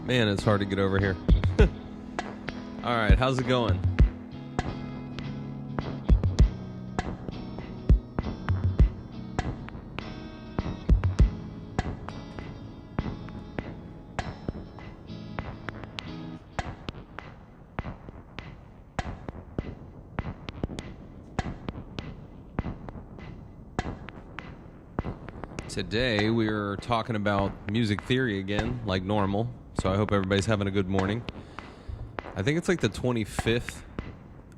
Man, it's hard to get over here. All right, how's it going? Today we're talking about music theory again, like normal. So I hope everybody's having a good morning. I think it's like the 25th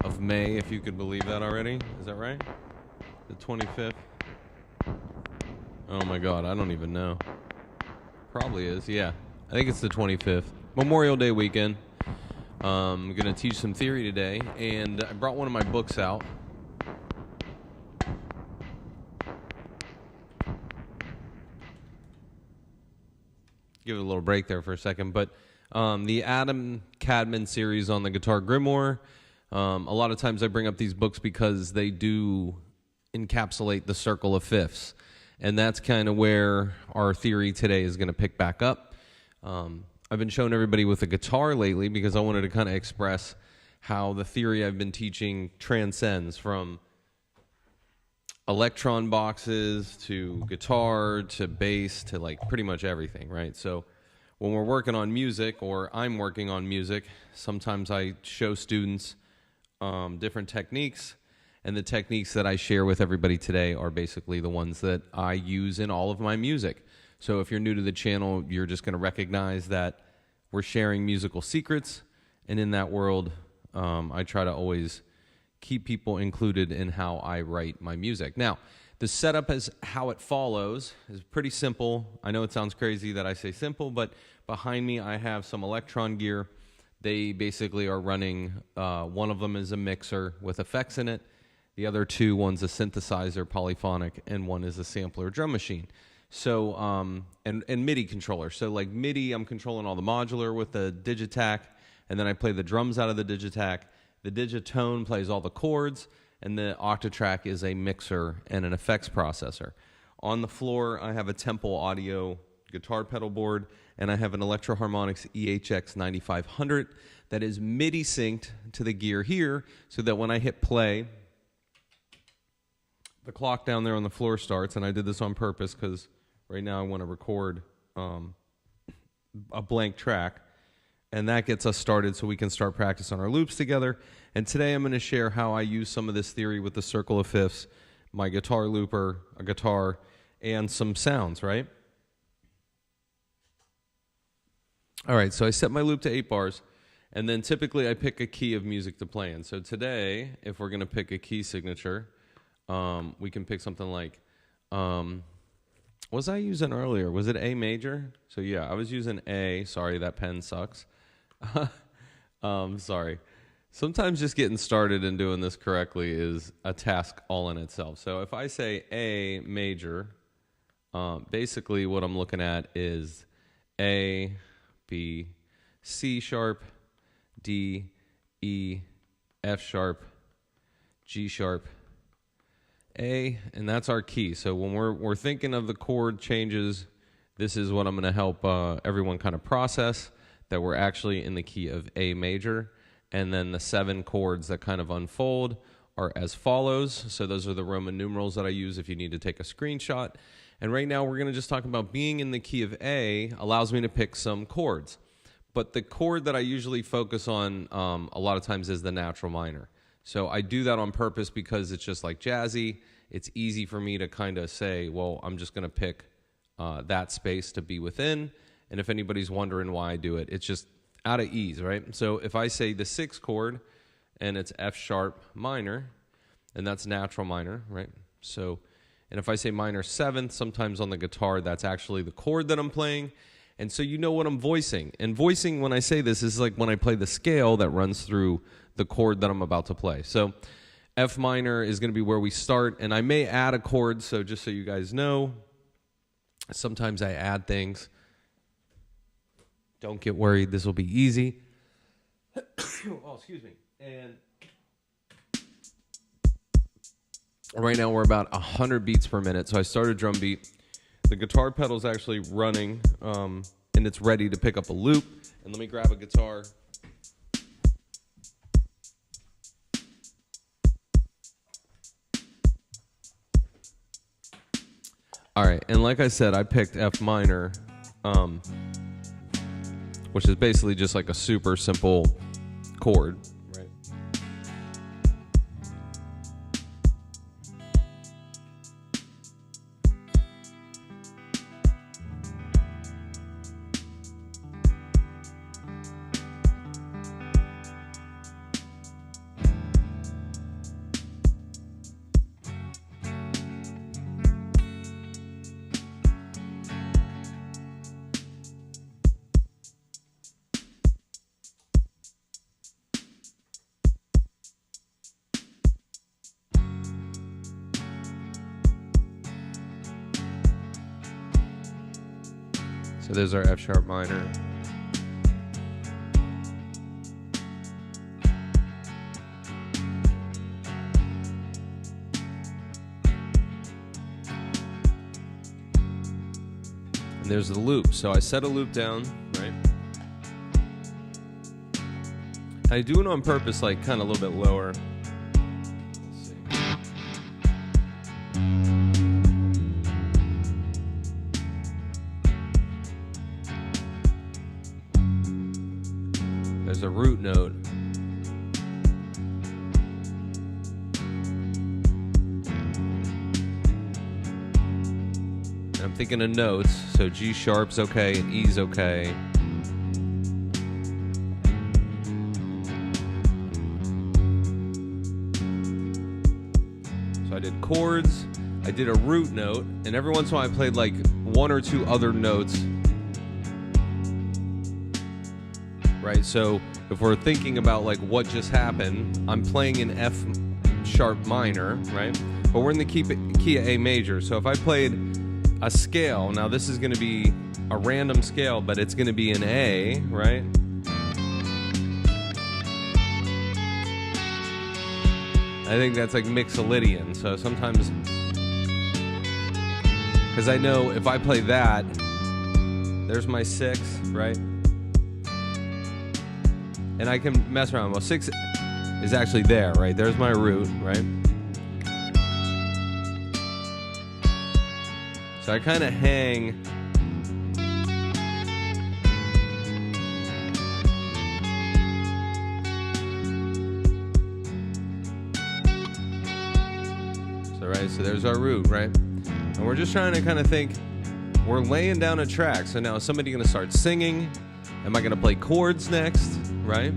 of May, if you could believe that already. Is that right? The 25th? Oh my God, I don't even know. Probably is, yeah. I think it's the 25th. Memorial Day weekend. I'm going to teach some theory today, and I brought one of my books out. Give it a little break there for a second, but the Adam Cadman series on the Guitar Grimoire, a lot of times I bring up these books because they do encapsulate the circle of fifths, and that's kind of where our theory today is going to pick back up. I've been showing everybody with a guitar lately because I wanted to kind of express how the theory I've been teaching transcends from Elektron boxes to guitar to bass to like pretty much everything, right? So when we're working on music, or I'm working on music, sometimes I show students different techniques, and the techniques that I share with everybody today are basically the ones that I use in all of my music. So if you're new to the channel, you're just going to recognize that we're sharing musical secrets, and in that world, I try to always keep people included in how I write my music. Now, the setup is how it follows is pretty simple. I know it sounds crazy that I say simple, but behind me I have some Elektron gear. They basically are running, one of them is a mixer with effects in it. The other two, one's a synthesizer, polyphonic, and one is a sampler drum machine. So, and MIDI controller. So like MIDI, I'm controlling all the modular with the Digitakt, and then I play the drums out of the Digitakt. The Digitone plays all the chords, and the Octatrack is a mixer and an effects processor. On the floor, I have a Temple Audio guitar pedal board, and I have an Electro-Harmonix EHX 9500 that is MIDI synced to the gear here, so that when I hit play, the clock down there on the floor starts, and I did this on purpose because right now I want to record a blank track. And that gets us started so we can start practice on our loops together. And today I'm going to share how I use some of this theory with the circle of fifths, my guitar looper, a guitar, and some sounds, right? All right, so I set my loop to 8 bars, and then typically I pick a key of music to play in. So today, if we're going to pick a key signature, we can pick something like, what was I using earlier? Was it A major? So yeah, I was using A. Sorry, that pen sucks. Sorry. Sometimes just getting started and doing this correctly is a task all in itself. So if I say A major, basically what I'm looking at is A, B, C sharp, D, E, F sharp, G sharp, A, and that's our key. So when we're thinking of the chord changes, this is what I'm going to help everyone kind of process, that we're actually in the key of A major. And then the 7 chords that kind of unfold are as follows. So those are the Roman numerals that I use if you need to take a screenshot. And right now we're going to just talk about being in the key of A allows me to pick some chords. But the chord that I usually focus on a lot of times is the natural minor. So I do that on purpose because it's just like jazzy. It's easy for me to kind of say, well, I'm just going to pick that space to be within. And if anybody's wondering why I do it, it's just out of ease, right? So if I say the 6th chord and it's F sharp minor, and that's natural minor, right? So, and if I say minor 7th, sometimes on the guitar, that's actually the chord that I'm playing. And so you know what I'm voicing. And voicing, when I say this, is like when I play the scale that runs through the chord that I'm about to play. So F minor is going to be where we start, and I may add a chord, so just so you guys know, sometimes I add things. Don't get worried, this will be easy. Oh, excuse me. And right now we're about 100 beats per minute, so I start a drum beat. The guitar pedal's actually running and it's ready to pick up a loop. And let me grab a guitar. All right, and like I said, I picked F minor, which is basically just like a super simple chord, right? So there's our F sharp minor. And there's the loop. So I set a loop down, right? I do it on purpose, like kind of a little bit lower. There's a root note. And I'm thinking of notes, so G sharp's okay and E's okay. So I did chords, I did a root note, and every once in a while I played like one or two other notes. Right, so if we're thinking about like what just happened, I'm playing an F sharp minor, right? But we're in the key of A major. So if I played a scale, now this is going to be a random scale, but it's going to be an A, right? I think that's like Mixolydian. So sometimes, because I know if I play that, there's my 6, right? And I can mess around. Well, 6 is actually there, right? There's my root, right? So I kind of hang. So there's our root, right? And we're just trying to kind of think, we're laying down a track. So now is somebody going to start singing? Am I going to play chords next, right?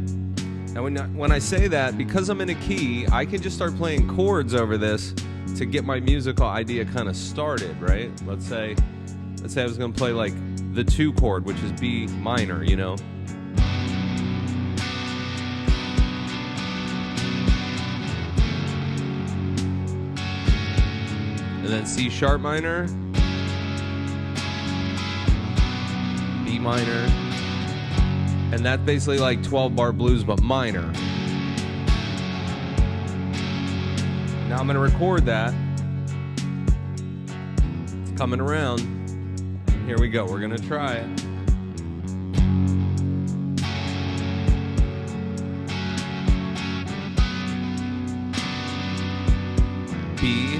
Now when I say that, because I'm in a key, I can just start playing chords over this to get my musical idea kind of started, right? Let's say I was going to play like the 2 chord, which is B minor, you know? And then C sharp minor, B minor, and that's basically like 12 bar blues but minor. Now I'm going to record that. It's coming around. Here we go. We're going to try it. B,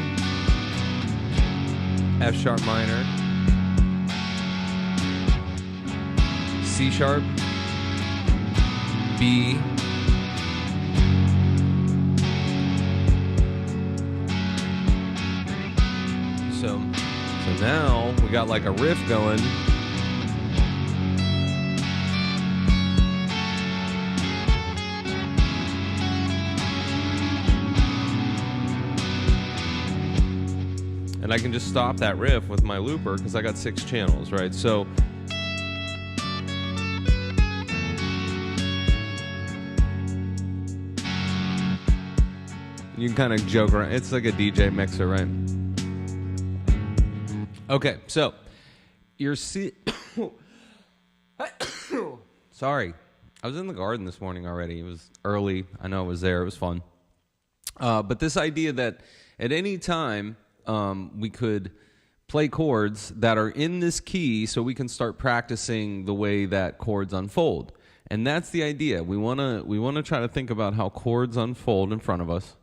F sharp minor, C sharp, B, so now we got like a riff going. And I can just stop that riff with my looper because I got 6 channels, right? So you can kind of joke around. It's like a DJ mixer, right? Okay, so you're sorry. I was in the garden this morning already. It was early. I know I was there. It was fun. But this idea that at any time we could play chords that are in this key so we can start practicing the way that chords unfold. And that's the idea. We want to try to think about how chords unfold in front of us.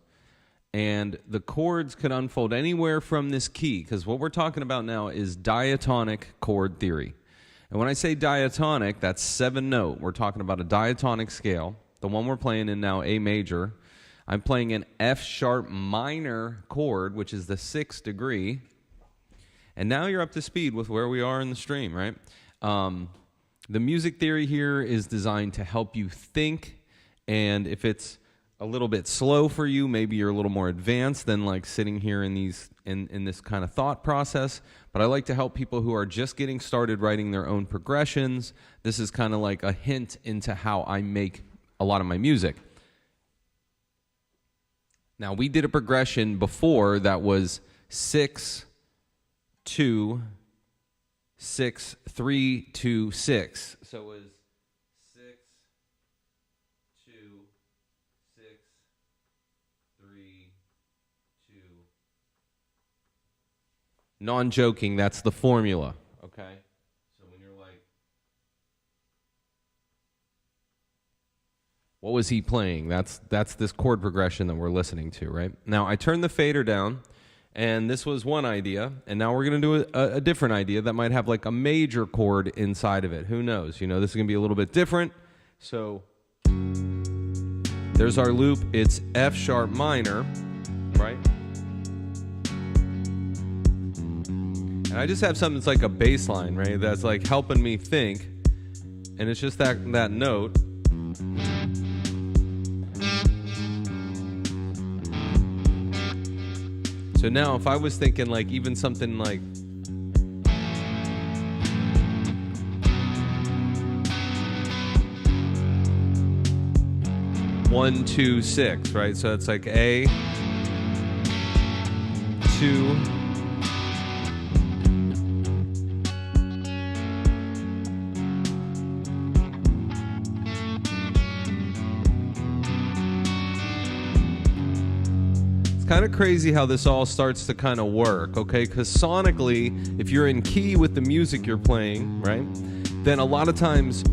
And the chords could unfold anywhere from this key, because what we're talking about now is diatonic chord theory. And when I say diatonic, that's 7 note. We're talking about a diatonic scale. The one we're playing in now, A major. I'm playing an F sharp minor chord, which is the 6th degree. And now you're up to speed with where we are in the stream, right? The music theory here is designed to help you think, and if it's a little bit slow for you, maybe you're a little more advanced than like sitting here in this kind of thought process. But I like to help people who are just getting started writing their own progressions. This is kind of like a hint into how I make a lot of my music. Now, we did a progression before that was 6, 2, 6, 3, 2, 6. So it was 6, 2, 6, 3, 2. Non-joking, that's the formula, okay? So when you're like, what was he playing? That's this chord progression that we're listening to, right? Now, I turned the fader down. And this was one idea, and now we're going to do a different idea that might have like a major chord inside of it. Who knows? You know, this is going to be a little bit different. So there's our loop. It's F sharp minor, right? And I just have something that's like a bass line, right? That's like helping me think. And it's just that note. So now if I was thinking like even something like one, 2, 6, right? So it's like A, 2, kind of crazy how this all starts to kind of work, okay? Because sonically, if you're in key with the music you're playing, right, then a lot of times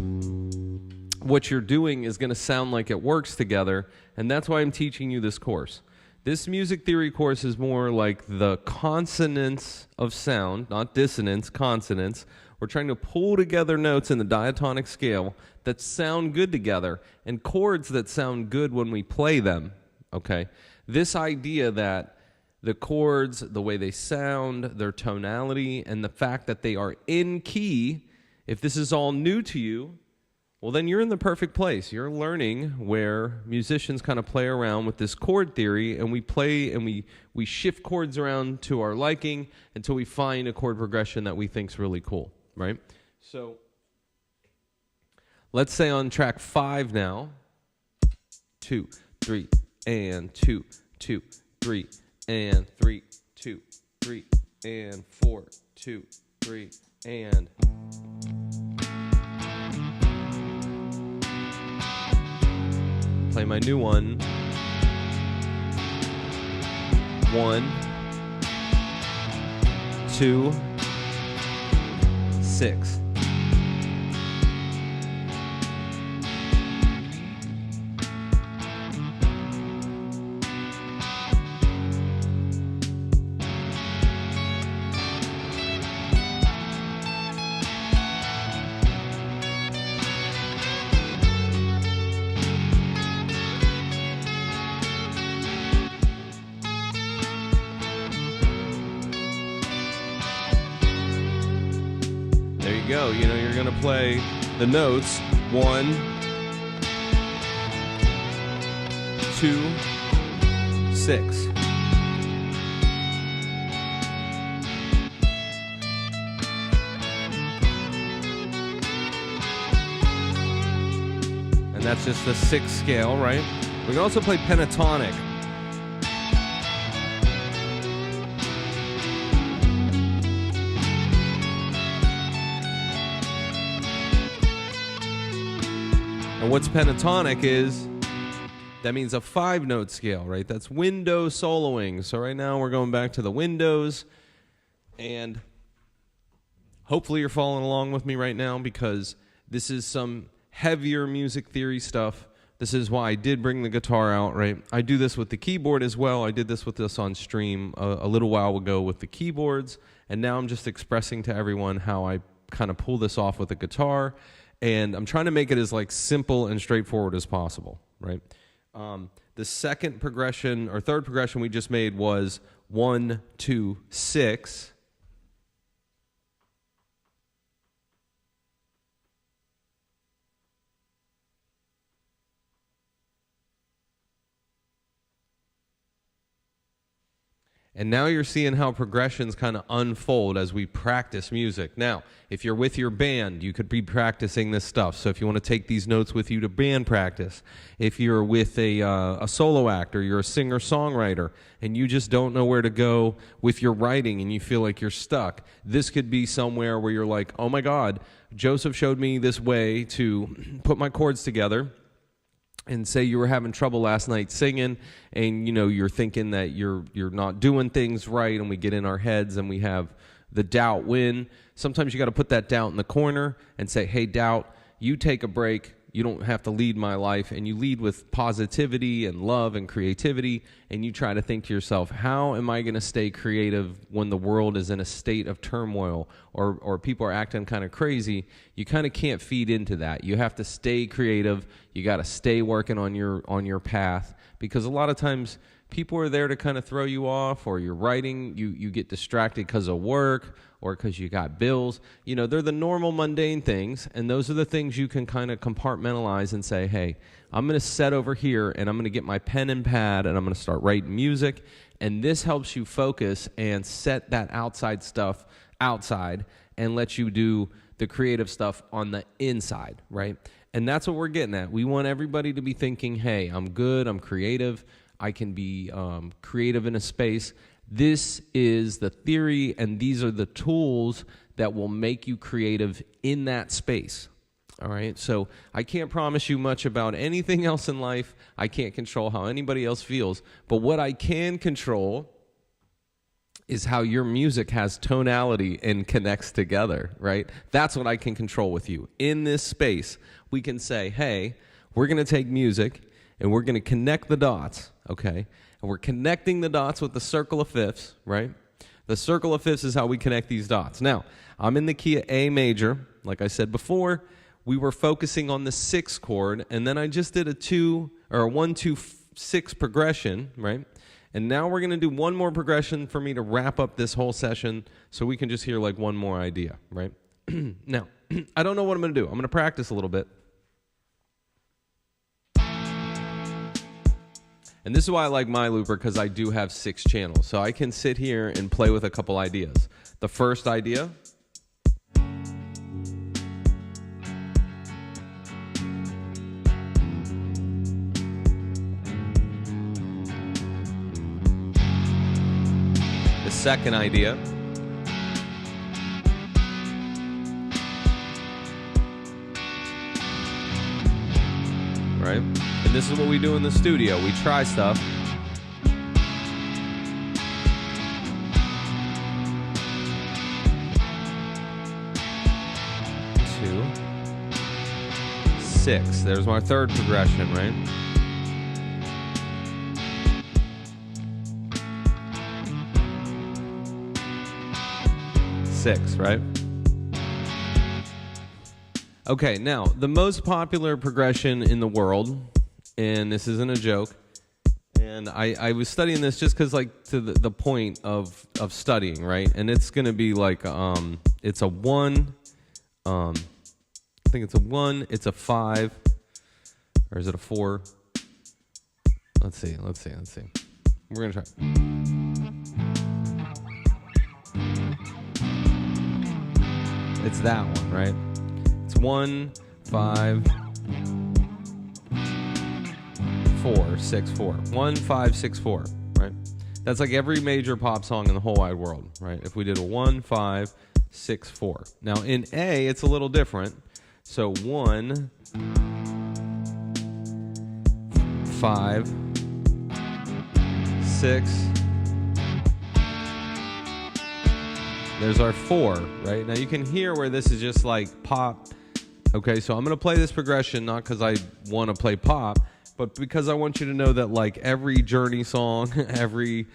what you're doing is going to sound like it works together, and that's why I'm teaching you this course. This music theory course is more like the consonants of sound, not dissonance, consonants. We're trying to pull together notes in the diatonic scale that sound good together, and chords that sound good when we play them, okay? This idea that the chords, the way they sound, their tonality, and the fact that they are in key, if this is all new to you, well, then you're in the perfect place. You're learning where musicians kind of play around with this chord theory, and we play and we shift chords around to our liking until we find a chord progression that we think is really cool, right? So let's say on track 5 now, 2, 3, and 2, 2, 3, and 3, 2, 3, and 4, 2, 3, and play my new one. 1, 2, 6. Go. You know, you're going to play the notes 1, 2, 6. And that's just the 6th scale, right? We can also play pentatonic. And what's pentatonic is, that means a 5-note scale, right? That's window soloing. So right now we're going back to the windows. And hopefully you're following along with me right now, because this is some heavier music theory stuff. This is why I did bring the guitar out, right? I do this with the keyboard as well. I did this with us on stream a little while ago with the keyboards, and now I'm just expressing to everyone how I kind of pull this off with the guitar, and I'm trying to make it as like simple and straightforward as possible, right? The second progression or third progression we just made was 1, 2, 6. And now you're seeing how progressions kind of unfold as we practice music. Now, if you're with your band, you could be practicing this stuff. So if you want to take these notes with you to band practice, if you're with a solo act or you're a singer-songwriter and you just don't know where to go with your writing and you feel like you're stuck, this could be somewhere where you're like, oh my God, Joseph showed me this way to put my chords together. And say you were having trouble last night singing, and you're thinking that you're not doing things right, and we get in our heads and we have the doubt win. Sometimes you got to put that doubt in the corner and say, hey, doubt, you take a break. You don't have to lead my life, and you lead with positivity and love and creativity, and you try to think to yourself, how am I going to stay creative when the world is in a state of turmoil or people are acting kind of crazy? You kind of can't feed into that. You have to stay creative. You got to stay working on your path, because a lot of times people are there to kind of throw you off, or you're writing, you get distracted because of work or because you got bills. They're the normal mundane things, and those are the things you can kind of compartmentalize and say, hey, I'm going to set over here and I'm going to get my pen and pad and I'm going to start writing music. And this helps you focus and set that outside stuff outside and let you do the creative stuff on the inside, right? And that's what we're getting at. We want everybody to be thinking, hey, I'm good, I'm creative, I can be creative in a space. This is the theory, and these are the tools that will make you creative in that space. All right? So I can't promise you much about anything else in life. I can't control how anybody else feels. But what I can control is how your music has tonality and connects together, right? That's what I can control with you. In this space, we can say, hey, we're going to take music and we're going to connect the dots, okay? And we're connecting the dots with the circle of fifths, right? The circle of fifths is how we connect these dots. Now, I'm in the key of A major. Like I said before, we were focusing on the 6th chord, and then I just did a 1, 2, 6 progression, right? And now we're going to do one more progression for me to wrap up this whole session so we can just hear like one more idea, right? Now, I don't know what I'm going to do. I'm going to practice a little bit. And this is why I like my looper, because I do have 6 channels. So I can sit here and play with a couple ideas. The first idea. The second idea. Right? And this is what we do in the studio. We try stuff. Two, 6. There's my third progression, right? Six, right? Okay, now, the most popular progression in the world, and this isn't a joke, and I was studying this just because, like, to the point of studying, right? And it's going to be like, it's a 1, I think it's a 1, it's a 5, or is it a 4? Let's see. We're going to try. It's that one, right? 1, 5, 4, 6, 4. 1, 5, 6, 4, right? That's like every major pop song in the whole wide world, right? If we did a 1, 5, 6, 4. Now in A, it's a little different. So 1, 5, 6, There's our 4, right? Now you can hear where this is just like pop. Okay, so I'm going to play this progression not because I want to play pop, but because I want you to know that like every Journey song, every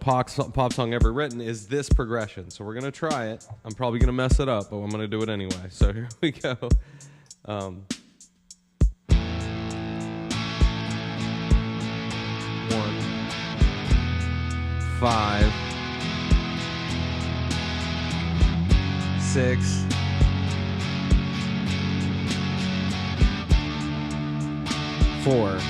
pop song ever written is this progression. So we're going to try it. I'm probably going to mess it up, but I'm going to do it anyway. So here we go. 1, 5, 6, 4.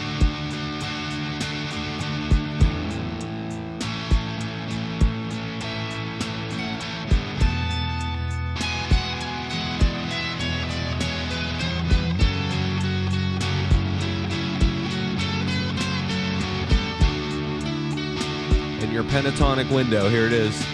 And your pentatonic window, here it is.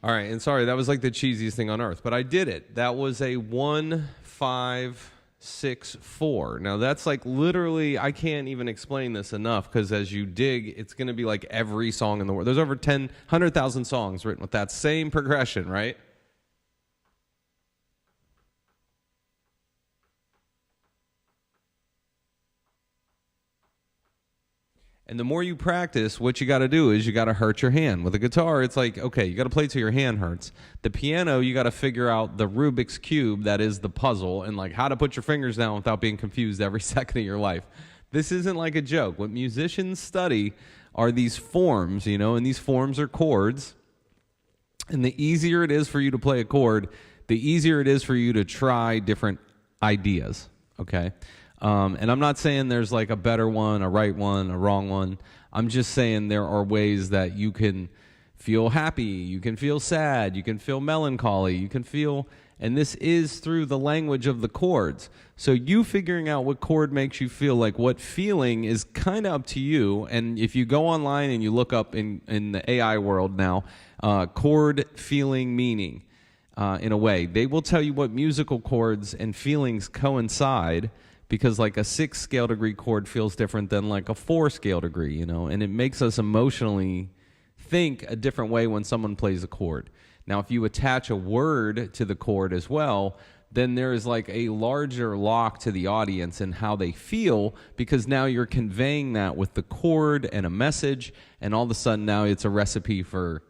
All right, and sorry, that was like the cheesiest thing on earth, but I did it. That was a 1, 5, 6, 4. Now that's like literally, I can't even explain this enough because as you dig, it's going to be like every song in the world. There's over 100,000 songs written with that same progression, right? And the more you practice, what you got to do is you got to hurt your hand. With a guitar, it's like, okay, you got to play till your hand hurts. The piano, you got to figure out the Rubik's Cube that is the puzzle and like how to put your fingers down without being confused every second of your life. This isn't like a joke. What musicians study are these forms, and these forms are chords. And the easier it is for you to play a chord, the easier it is for you to try different ideas, okay? And I'm not saying there's like a better one, a right one, a wrong one. I'm just saying there are ways that you can feel happy, you can feel sad, you can feel melancholy, you can feel, and this is through the language of the chords. So you figuring out what chord makes you feel like what feeling is kind of up to you. And if you go online and you look up in the AI world now, chord, feeling, meaning, in a way, they will tell you what musical chords and feelings coincide. Because like a 6 scale degree chord feels different than like a 4 scale degree, and it makes us emotionally think a different way when someone plays a chord. Now, if you attach a word to the chord as well, then there is like a larger lock to the audience and how they feel, because now you're conveying that with the chord and a message, and all of a sudden now it's a recipe for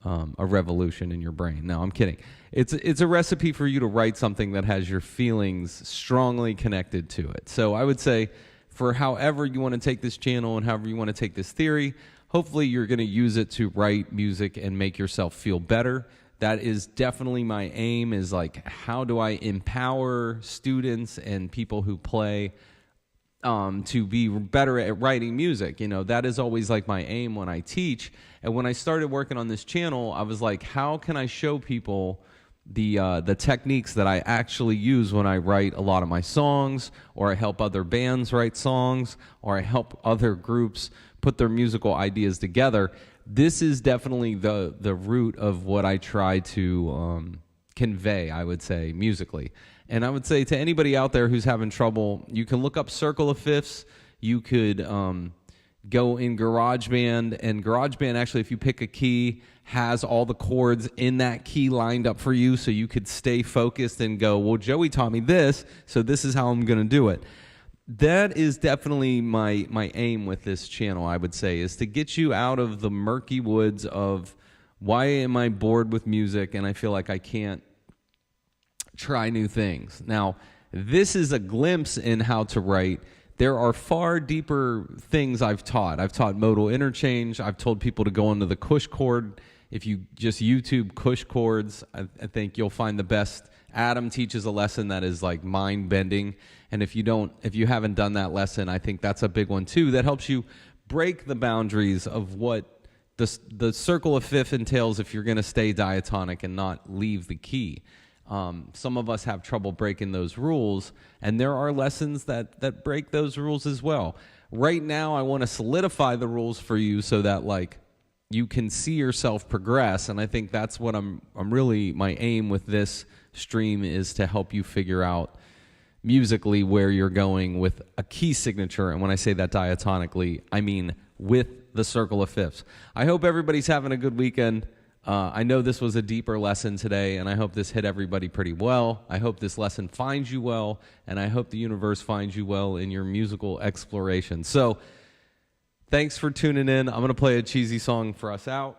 a revolution in your brain. No, I'm kidding. It's a recipe for you to write something that has your feelings strongly connected to it. So I would say for however you want to take this channel and however you want to take this theory, hopefully you're going to use it to write music and make yourself feel better. That is definitely my aim, is like, how do I empower students and people who play to be better at writing music? That is always like my aim when I teach. And when I started working on this channel, I was like, how can I show people the techniques that I actually use when I write a lot of my songs, or I help other bands write songs, or I help other groups put their musical ideas together. This is definitely the root of what I try to convey, I would say, musically. And I would say to anybody out there who's having trouble, you can look up circle of fifths. You could go in GarageBand, and GarageBand, actually, if you pick a key, has all the chords in that key lined up for you, so you could stay focused and go, well, Joey taught me this, so this is how I'm going to do it. That is definitely my aim with this channel, I would say, is to get you out of the murky woods of why am I bored with music and I feel like I can't try new things. Now, this is a glimpse in how to write. There are far deeper things I've taught. I've taught modal interchange. I've told people to go into the Kush chord if you just YouTube Kush chords, I think you'll find the best. Adam teaches a lesson that is like mind bending. And if you haven't done that lesson, I think that's a big one too. That helps you break the boundaries of what the circle of fifth entails if you're going to stay diatonic and not leave the key. Some of us have trouble breaking those rules, and there are lessons that break those rules as well. Right now, I want to solidify the rules for you so that like you can see yourself progress, and I think that's what I'm really, my aim with this stream is to help you figure out musically where you're going with a key signature. And when I say that diatonically, I mean with the circle of fifths. I hope everybody's having a good weekend. I know this was a deeper lesson today, and I hope this hit everybody pretty well. I hope this lesson finds you well, and I hope the universe finds you well in your musical exploration. So thanks for tuning in. I'm going to play a cheesy song for us out.